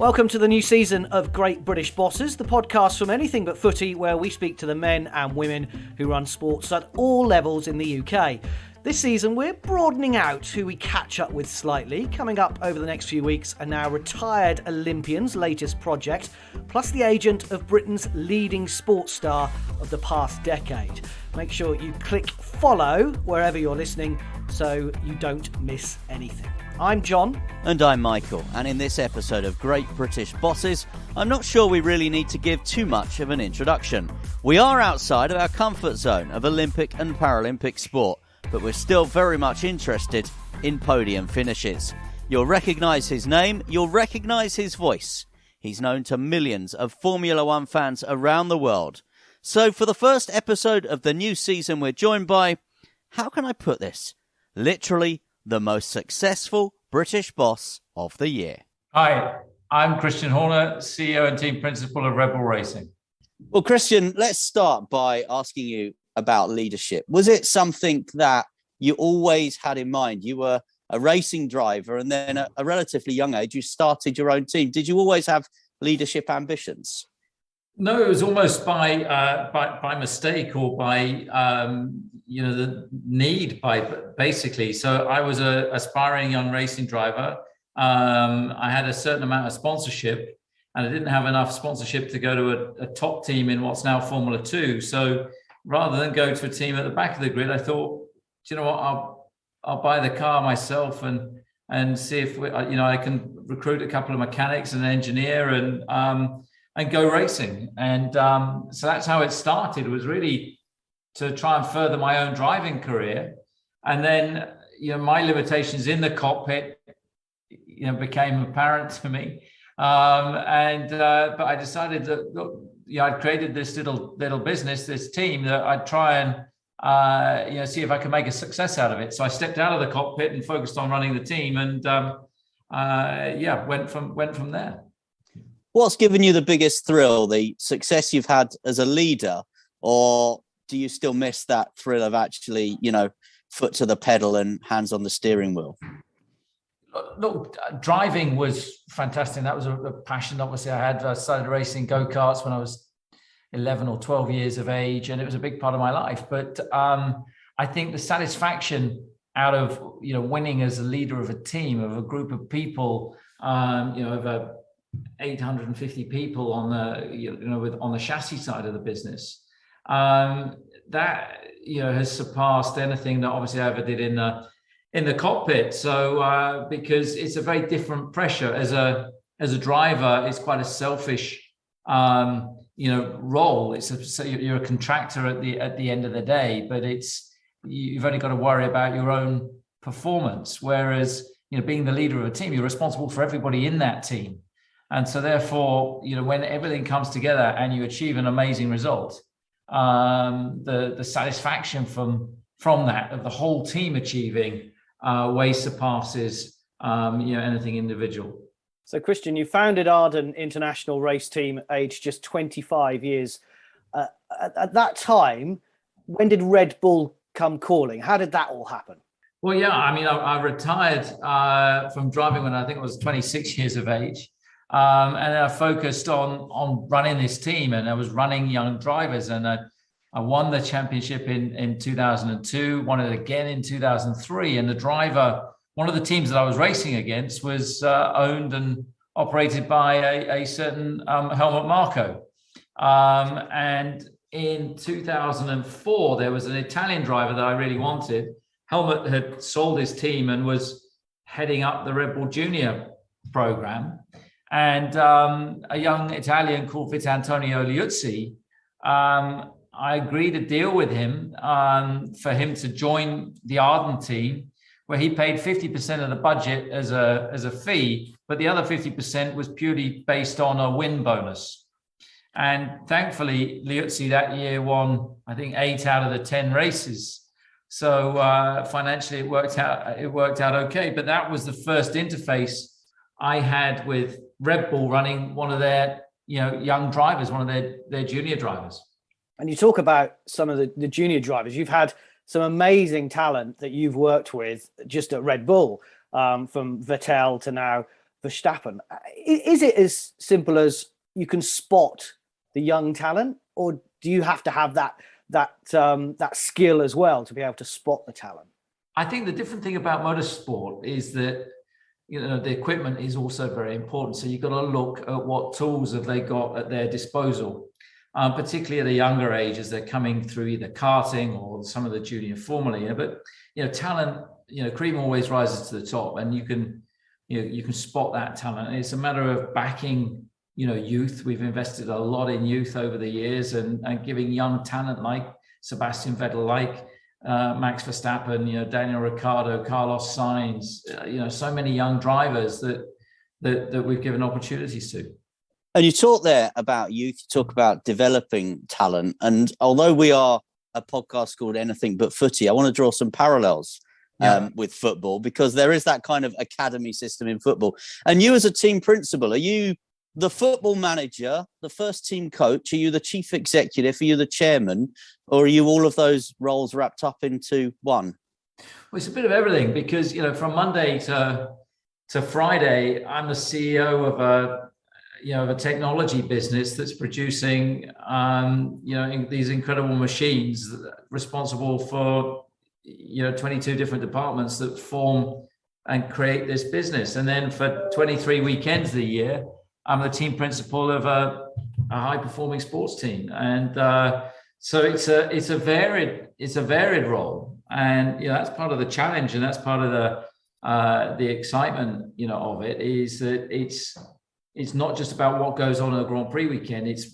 Welcome to the new season of Great British Bosses, the podcast from Anything But Footy, where we speak to the men and women who run sports at all levels in the UK. This season, we're broadening out who we catch up with slightly. Coming up over the next few weeks are now retired Olympians' latest project, plus the agent of Britain's leading sports star of the past decade. Make sure you click follow wherever you're listening so you don't miss anything. I'm John. And I'm Michael. And in this episode of Great British Bosses, I'm not sure we really need to give too much of an introduction. We are outside of our comfort zone of Olympic and Paralympic sport, but we're still very much interested in podium finishes. You'll recognise his name, you'll recognise his voice. He's known to millions of Formula One fans around the world. So for the first episode of the new season, we're joined by, how can I put this? Literally the most successful British boss of the year. Hi, I'm Christian Horner, CEO and team principal of Red Bull Racing. Well, Christian, let's start by asking you about leadership. Was it something that you always had in mind? You were a racing driver and then at a relatively young age, you started your own team. Did you always have leadership ambitions? No, it was almost by mistake or by the need basically. So I was an aspiring young racing driver. I had a certain amount of sponsorship, and I didn't have enough sponsorship to go to a top team in what's now Formula 2. So rather than go to a team at the back of the grid, I thought, do you know what? I'll buy the car myself and see if I can recruit a couple of mechanics and an engineer and go racing. And so that's how it started. It was really to try and further my own driving career. And then, my limitations in the cockpit, became apparent to me. But I decided that, look, I'd created this little business, this team, that I'd try and, see if I could make a success out of it. So I stepped out of the cockpit and focused on running the team and, went from there. What's given you the biggest thrill, the success you've had as a leader, or do you still miss that thrill of actually, foot to the pedal and hands on the steering wheel? Look, driving was fantastic. That was a passion, obviously, I had. I started racing go-karts when I was 11 or 12 years of age, and it was a big part of my life. But I think the satisfaction out of, winning as a leader of a team, of a group of people, over 850 people on the on the chassis side of the business, that has surpassed anything that obviously I ever did in the cockpit. So because it's a very different pressure as a driver, it's quite a selfish role. So you're a contractor at the end of the day, but you've only got to worry about your own performance. Whereas being the leader of a team, you're responsible for everybody in that team. And so therefore, when everything comes together and you achieve an amazing result, the satisfaction from that, of the whole team achieving, way surpasses anything individual. So, Christian, you founded Arden International Race Team aged just 25 years. At that time, when did Red Bull come calling? How did that all happen? Well, yeah, I retired from driving when I think I was 26 years of age. And I focused on running this team, and I was running young drivers, and I won the championship in 2002, won it again in 2003. And the driver, one of the teams that I was racing against, was owned and operated by a certain Helmut Marko. And in 2004, there was an Italian driver that I really wanted. Helmut had sold his team and was heading up the Red Bull Junior program. And a young Italian called Antonio Liuzzi, I agreed a deal with him for him to join the Arden team, where he paid 50% of the budget as a fee, but the other 50% was purely based on a win bonus. And thankfully, Liuzzi that year won, I think, 8 out of the 10 races. So financially, it worked out okay. But that was the first interface I had with Red Bull running one of their young drivers, one of their junior drivers. And you talk about some of the junior drivers. You've had some amazing talent that you've worked with just at Red Bull, from Vettel to now Verstappen. Is it as simple as you can spot the young talent, or do you have to have that skill as well to be able to spot the talent? I think the different thing about motorsport is that, you know, the equipment is also very important. So you've got to look at what tools have they got at their disposal, particularly at a younger age as they're coming through either karting or some of the junior formula. But, you know, talent, you know, cream always rises to the top, and you can spot that talent. And it's a matter of backing, you know, youth. We've invested a lot in youth over the years, and giving young talent like Sebastian Vettel, like Max Verstappen, you know, Daniel Ricciardo, Carlos Sainz, you know, so many young drivers that we've given opportunities to. And you talk there about youth, you talk about developing talent. And although we are a podcast called Anything But Footy, I want to draw some parallels with football, because there is that kind of academy system in football. And you as a team principal, are you the football manager, the first team coach? Are you the chief executive? Are you the chairman? Or are you all of those roles wrapped up into one? Well, it's a bit of everything, because, you know, from Monday to Friday, I'm the CEO of a technology business that's producing, you know, these incredible machines, responsible for, you know, 22 different departments that form and create this business. And then for 23 weekends a year, I'm the team principal of a high-performing sports team, and so it's a varied role, and, you know, that's part of the challenge, and that's part of the excitement, you know, of it, is that it's not just about what goes on at a Grand Prix weekend. It's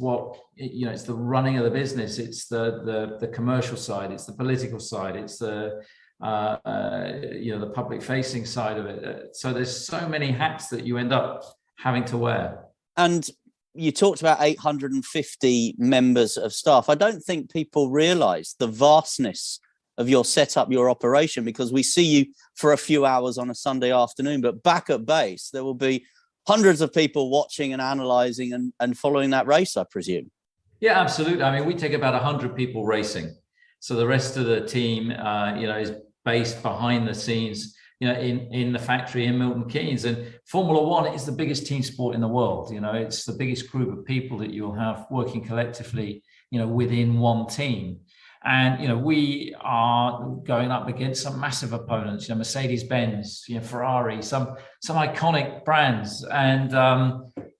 it's the running of the business. It's the commercial side. It's the political side. It's the the public facing side of it. So there's so many hats that you end up having to wear. And you talked about 850 members of staff. I don't think people realise the vastness of your setup, your operation, because we see you for a few hours on a Sunday afternoon, but back at base, there will be hundreds of people watching and analysing and following that race, I presume. Yeah, absolutely. I mean, we take about 100 people racing. So the rest of the team, is based behind the scenes, you know, in the factory in Milton Keynes. And Formula One is the biggest team sport in the world. You know, it's the biggest group of people that you'll have working collectively, you know, within one team. And, you know, we are going up against some massive opponents, you know, Mercedes-Benz, you know, Ferrari, some iconic brands. And,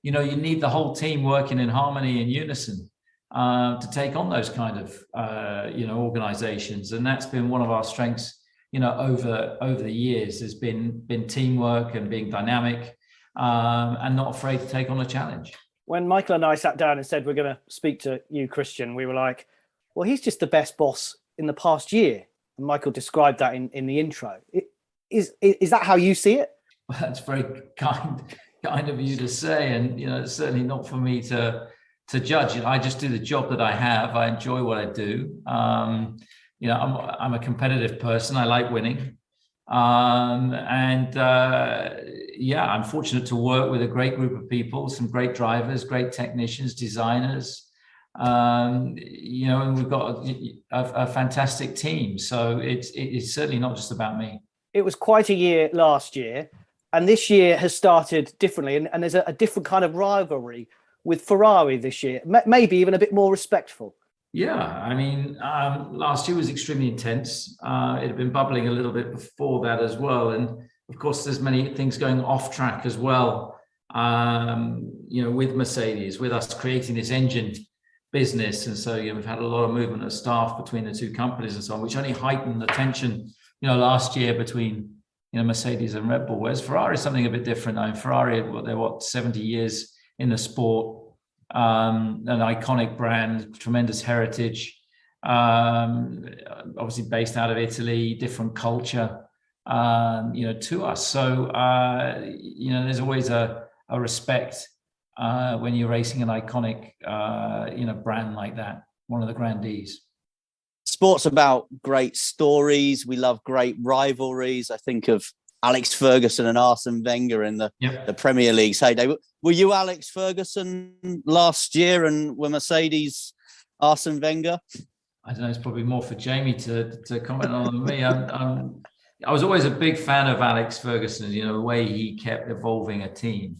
you know, you need the whole team working in harmony and unison to take on those kind of, organizations. And that's been one of our strengths, you know, over the years, has been teamwork and being dynamic and not afraid to take on a challenge. When Michael and I sat down and said, we're going to speak to you, Christian, we were like, well, he's just the best boss in the past year. And Michael described that in the intro. Is that how you see it? Well, that's very kind of you to say. And, you know, it's certainly not for me to judge. You know, I just do the job that I have. I enjoy what I do. You know, I'm a competitive person. I like winning. I'm fortunate to work with a great group of people, some great drivers, great technicians, designers, and we've got a fantastic team. So it's certainly not just about me. It was quite a year last year, and this year has started differently. And there's a different kind of rivalry with Ferrari this year, maybe even a bit more respectful. Yeah, I mean, last year was extremely intense. It had been bubbling a little bit before that as well. And of course, there's many things going off track as well, with Mercedes, with us creating this engine business. And so, we've had a lot of movement of staff between the two companies and so on, which only heightened the tension, last year between, Mercedes and Red Bull. Whereas Ferrari is something a bit different. I mean, Ferrari, they're 70 years in the sport. An iconic brand, tremendous heritage, obviously based out of Italy, different culture, to us. So, there's always a respect when you're racing an iconic, brand like that, one of the grandees. Sport's about great stories. We love great rivalries. I think of Alex Ferguson and Arsene Wenger in the Premier League's heyday. Were you Alex Ferguson last year, and were Mercedes Arsene Wenger? I don't know. It's probably more for Jamie to comment on than me. I was always a big fan of Alex Ferguson, the way he kept evolving a team.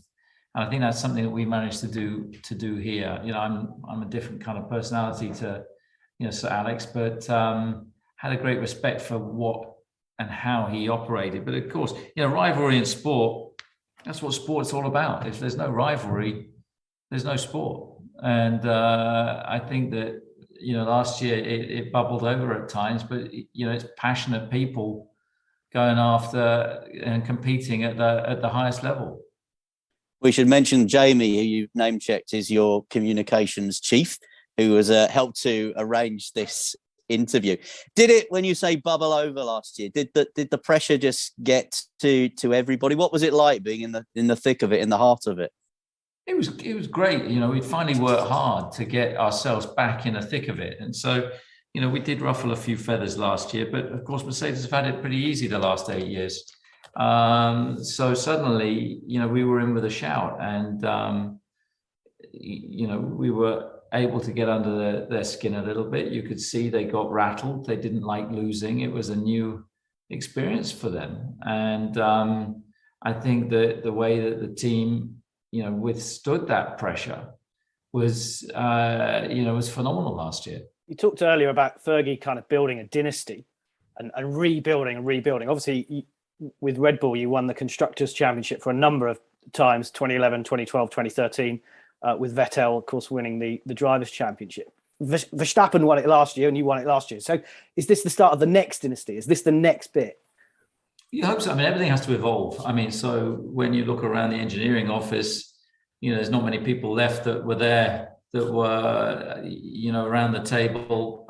And I think that's something that we managed to do here. I'm a different kind of personality to, Sir Alex, but had a great respect for what and how he operated. But of course, rivalry in sport, that's what sport's all about. If there's no rivalry, there's no sport. And I think that, last year it bubbled over at times, but, it's passionate people going after and competing at the highest level. We should mention Jamie, who you name checked, is your communications chief, who has helped to arrange this interview. Did it, when you say bubble over last year, did the pressure just get to everybody? What was it like being in the thick of it, in the heart of it? It was great. We'd finally worked hard to get ourselves back in the thick of it. And so, we did ruffle a few feathers last year, but of course, Mercedes have had it pretty easy the last 8 years. So suddenly, we were in with a shout, and, we were able to get under their skin a little bit. You could see they got rattled. They didn't like losing. It was a new experience for them. And I think that the way that the team, withstood that pressure was phenomenal last year. You talked earlier about Fergie kind of building a dynasty and rebuilding. Obviously, with Red Bull, you won the Constructors' Championship for a number of times, 2011, 2012, 2013, with Vettel, of course, winning the Drivers' Championship. Verstappen won it last year and you won it last year. So is this the start of the next dynasty? Is this the next bit? You hope so. Everything has to evolve. So when you look around the engineering office, there's not many people left that were there, that were, around the table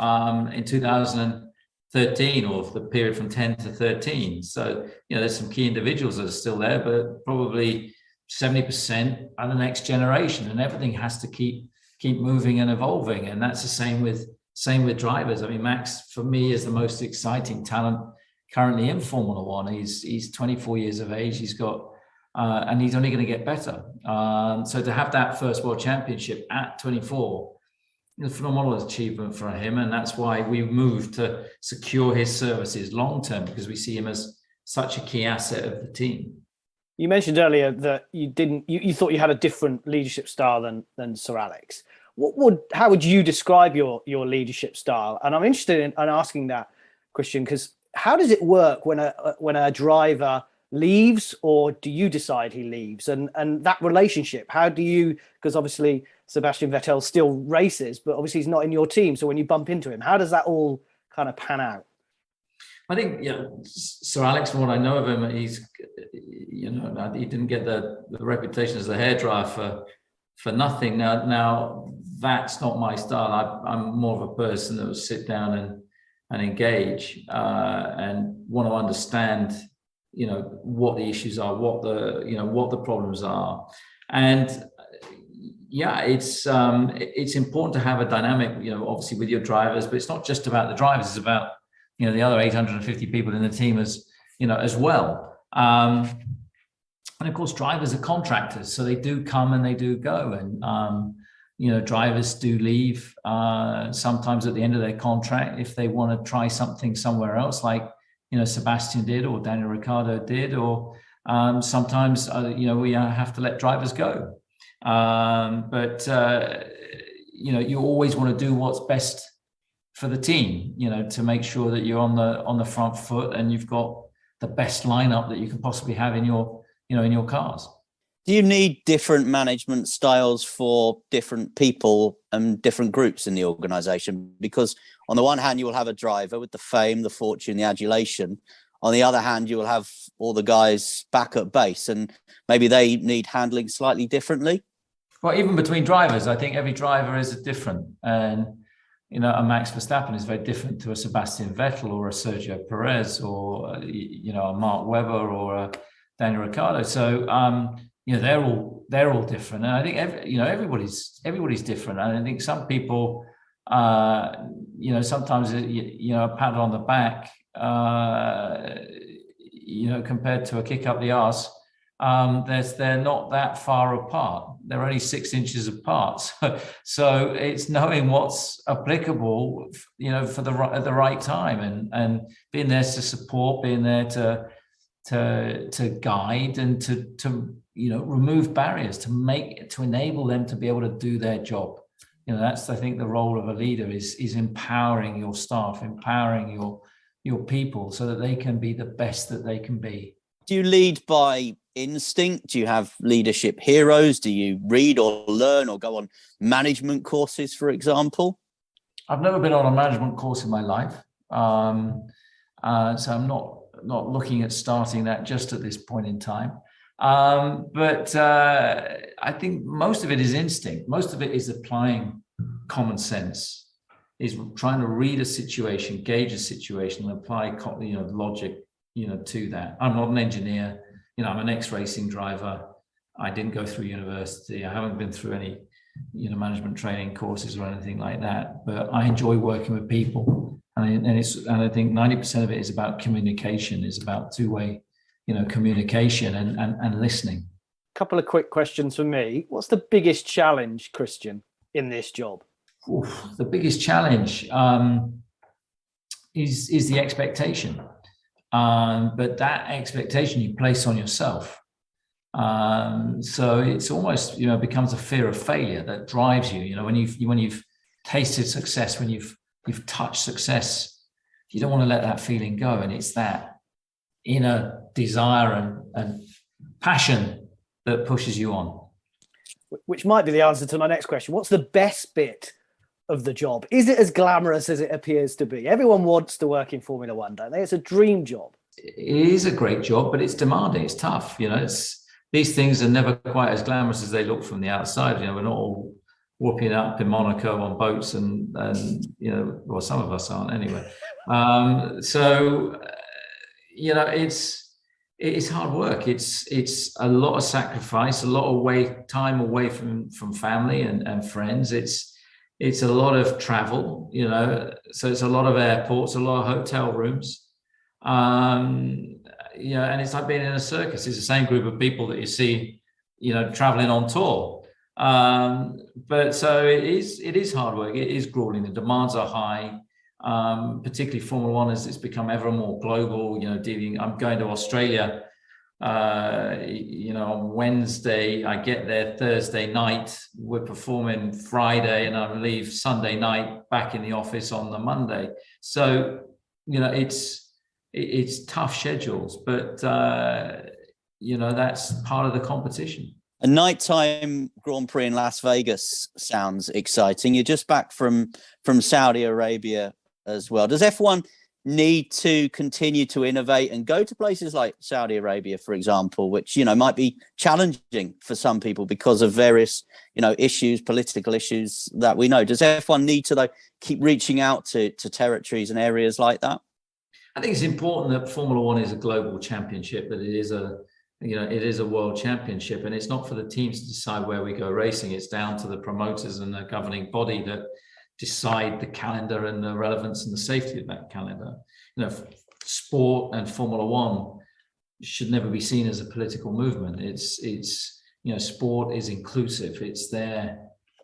in 2013, or the period from 10 to 13. So, there's some key individuals that are still there, but probably 70% are the next generation, and everything has to keep moving and evolving. And that's the same with drivers. Max, for me, is the most exciting talent currently in Formula One. He's 24 years of age. He's got, and he's only going to get better. So to have that first World Championship at 24, a phenomenal achievement for him, and that's why we moved to secure his services long term, because we see him as such a key asset of the team. You mentioned earlier that you thought you had a different leadership style than Sir Alex. How would you describe your leadership style? And I'm interested in asking that, Christian, because how does it work when a driver leaves, or do you decide he leaves? And that relationship, how do you, because obviously Sebastian Vettel still races, but obviously he's not in your team. So when you bump into him, how does that all kind of pan out? I think, Sir Alex, from what I know of him, he's, he didn't get the reputation as a hairdryer for nothing. Now that's not my style. I'm more of a person that will sit down and engage and want to understand, what the issues are, what the problems are. And it's important to have a dynamic, obviously with your drivers, but it's not just about the drivers, it's about, the other 850 people in the team as well. And of course, drivers are contractors, so they do come and they do go. And, drivers do leave sometimes at the end of their contract if they want to try something somewhere else, like, Sebastian did, or Daniel Ricciardo did, or sometimes, we have to let drivers go. But you always want to do what's best for the team, to make sure that you're on the front foot and you've got the best lineup that you can possibly have in your cars. Do you need different management styles for different people and different groups in the organisation? Because on the one hand, you will have a driver with the fame, the fortune, the adulation. On the other hand, you will have all the guys back at base, and maybe they need handling slightly differently. Well, even between drivers, I think every driver is different. And, a Max Verstappen is very different to a Sebastian Vettel or a Sergio Perez or, a Mark Webber or a Daniel Ricciardo. So, they're all different. And I think everybody's different. And I think some people, sometimes, a pat on the back, compared to a kick up the arse, they're not that far apart. They're only 6 inches apart. So it's knowing what's applicable, for at the right time, and being there to support, being there to guide, and to remove barriers, to enable them to be able to do their job. That's, I think, the role of a leader is empowering your staff, empowering your people, so that they can be the best that they can be. Do you lead by instinct? Do you have leadership heroes? Do you read or learn or go on management courses, for example? I've never been on a management course in my life, so I'm not looking at starting that just at this point in time. But I think most of it is instinct. Most of it is applying common sense, is trying to read a situation, gauge a situation, and apply logic to that. I'm not an engineer. I'm an ex-racing driver. I didn't go through university. I haven't been through any management training courses or anything like that. But I enjoy working with people, and I think 90% of it is about communication. Is about two-way communication and listening. A couple of quick questions for me. What's the biggest challenge, Christian, in this job? The biggest challenge is the expectation. But that expectation you place on yourself. So it's almost, becomes a fear of failure that drives you. When you've tasted success, when you've touched success, you don't want to let that feeling go. And it's that inner desire and passion that pushes you on. Which might be the answer to my next question. What's the best bit of the job? Is it as glamorous as it appears to be? Everyone wants to work in Formula One, don't they? It's a dream job. It is a great job, but it's demanding. It's tough. These things are never quite as glamorous as they look from the outside. We're not all whooping up in Monaco on boats, and well, some of us aren't anyway. It's hard work. It's a lot of sacrifice, a lot of time away from family and friends. It's a lot of travel, so it's a lot of airports, a lot of hotel rooms. And it's like being in a circus. It's the same group of people that you see, traveling on tour. But so it is hard work. It is grueling. The demands are high, particularly Formula One as it's become ever more global. I'm going to Australia, on Wednesday. I get there Thursday night. We're performing Friday, and I leave Sunday night back in the office on the Monday. So, it's tough schedules, but that's part of the competition. A nighttime Grand Prix in Las Vegas sounds exciting. You're just back from Saudi Arabia as well. Does F1 need to continue to innovate and go to places like Saudi Arabia, for example, which, might be challenging for some people because of various, issues, political issues that we know? Does F1 need to, though, keep reaching out to territories and areas like that? I think it's important that Formula One is a global championship, that it is a world championship, and it's not for the teams to decide where we go racing. It's down to the promoters and the governing body that decide the calendar and the relevance and the safety of that calendar. Sport and Formula One should never be seen as a political movement. It's sport is inclusive. It's there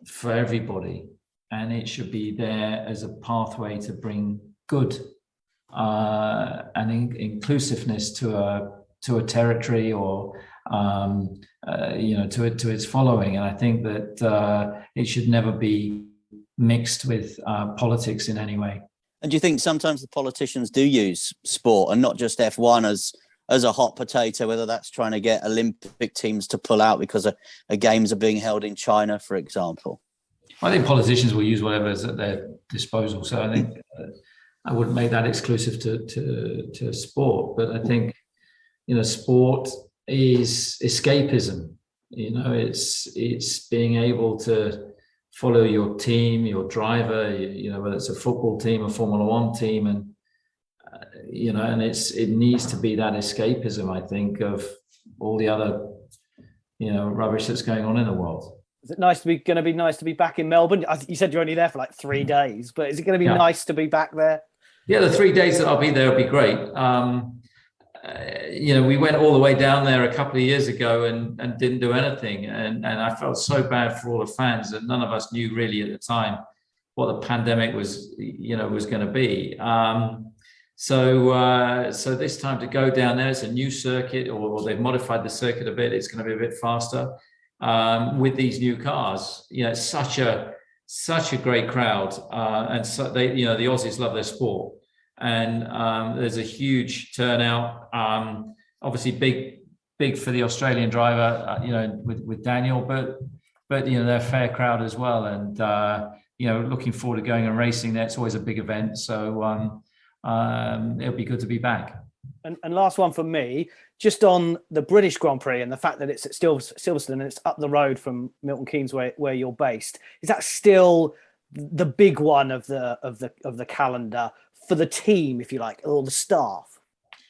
for everybody, and it should be there as a pathway to bring good and inclusiveness to a territory or to its following. And I think that it should never be mixed with politics in any way. And do you think sometimes the politicians do use sport and not just F1 as a hot potato, whether that's trying to get Olympic teams to pull out because games are being held in China, for example? I think politicians will use whatever is at their disposal. So I think I wouldn't make that exclusive to sport, but I think sport is escapism. It's being able to follow your team, your driver, whether it's a football team, a Formula One team, and and it needs to be that escapism, I think, of all the other rubbish that's going on in the world. Is it going to be nice to be back in Melbourne? You said you're only there for like 3 days, but is it going to be nice to be back there? Yeah, the 3 days that I'll be there will be great. we went all the way down there a couple of years ago and didn't do anything. And I felt so bad for all the fans, and none of us knew really at the time what the pandemic was going to be. So this time to go down there, it's a new circuit, or they've modified the circuit a bit. It's going to be a bit faster with these new cars. It's such a great crowd, and so they, the Aussies love their sport, and there's a huge turnout. Obviously, big for the Australian driver, with Daniel, but they're a fair crowd as well, and looking forward to going and racing there. It's always a big event, so it'll be good to be back. And last one from me, just on the British Grand Prix and the fact that it's at Silverstone and it's up the road from Milton Keynes where you're based. Is that still the big one of the calendar for the team, if you like, or the staff?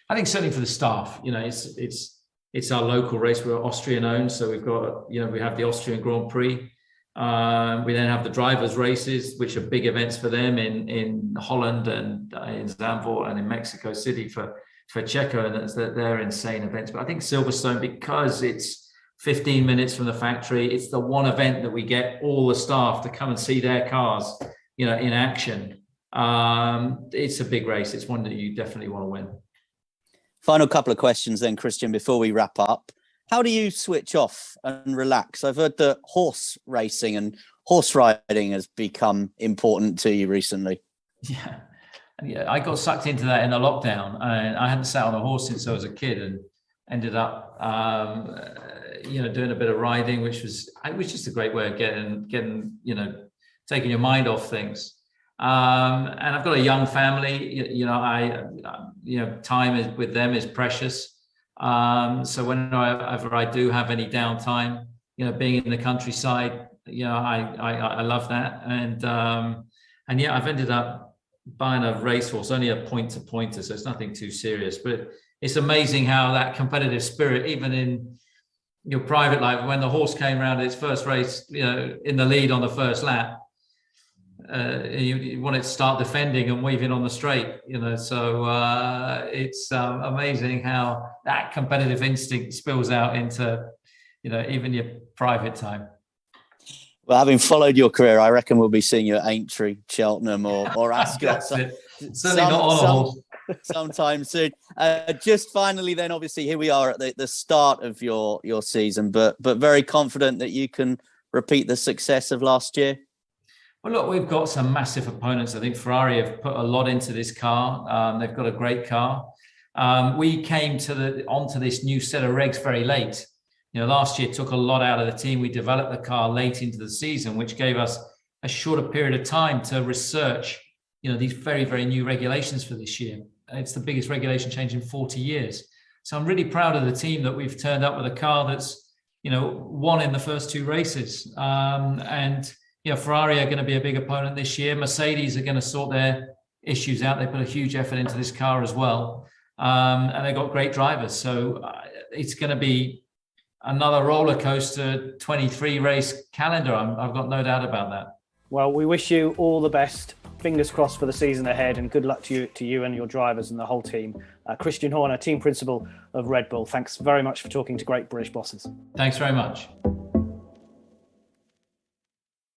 I think certainly for the staff, it's our local race. We're Austrian owned, so we've got we have the Austrian Grand Prix. We then have the drivers' races, which are big events for them in Holland and in Zandvoort and in Mexico City for Checo, and they're insane events. But I think Silverstone, because it's 15 minutes from the factory, it's the one event that we get all the staff to come and see their cars, in action. It's a big race. It's one that you definitely want to win. Final couple of questions then, Christian, before we wrap up. How do you switch off and relax? I've heard that horse racing and horse riding has become important to you recently. Yeah, I got sucked into that in the lockdown, and I hadn't sat on a horse since I was a kid, and ended up, doing a bit of riding, which was just a great way of getting, taking your mind off things. And I've got a young family. Time with them is precious. So whenever I do have any downtime, being in the countryside, I love that. And I've ended up buying a racehorse, only a pointer, so it's nothing too serious. But it's amazing how that competitive spirit, even in your private life, when the horse came around its first race, in the lead on the first lap, you wanted to start defending and weaving on the straight, so it's amazing how that competitive instinct spills out into, even your private time. Well, having followed your career, I reckon we'll be seeing you at Aintree, Cheltenham or Ascot. Certainly not on a horse. Sometime soon. Just finally then, obviously, here we are at the start of your season, but very confident that you can repeat the success of last year. Well, look, we've got some massive opponents. I think Ferrari have put a lot into this car. They've got a great car. We came onto this new set of regs very late. Last year took a lot out of the team. We developed the car late into the season, which gave us a shorter period of time to research, these very, very new regulations for this year. It's the biggest regulation change in 40 years. So I'm really proud of the team that we've turned up with a car that's, won in the first two races. Ferrari are going to be a big opponent this year. Mercedes are going to sort their issues out. They put a huge effort into this car as well. And they've got great drivers. So it's going to be another roller coaster 23 race calendar. I've got no doubt about that. Well, we wish you all the best. Fingers crossed for the season ahead, and good luck to you and your drivers and the whole team. Christian Horner, team principal of Red Bull, thanks very much for talking to Great British Bosses. Thanks very much.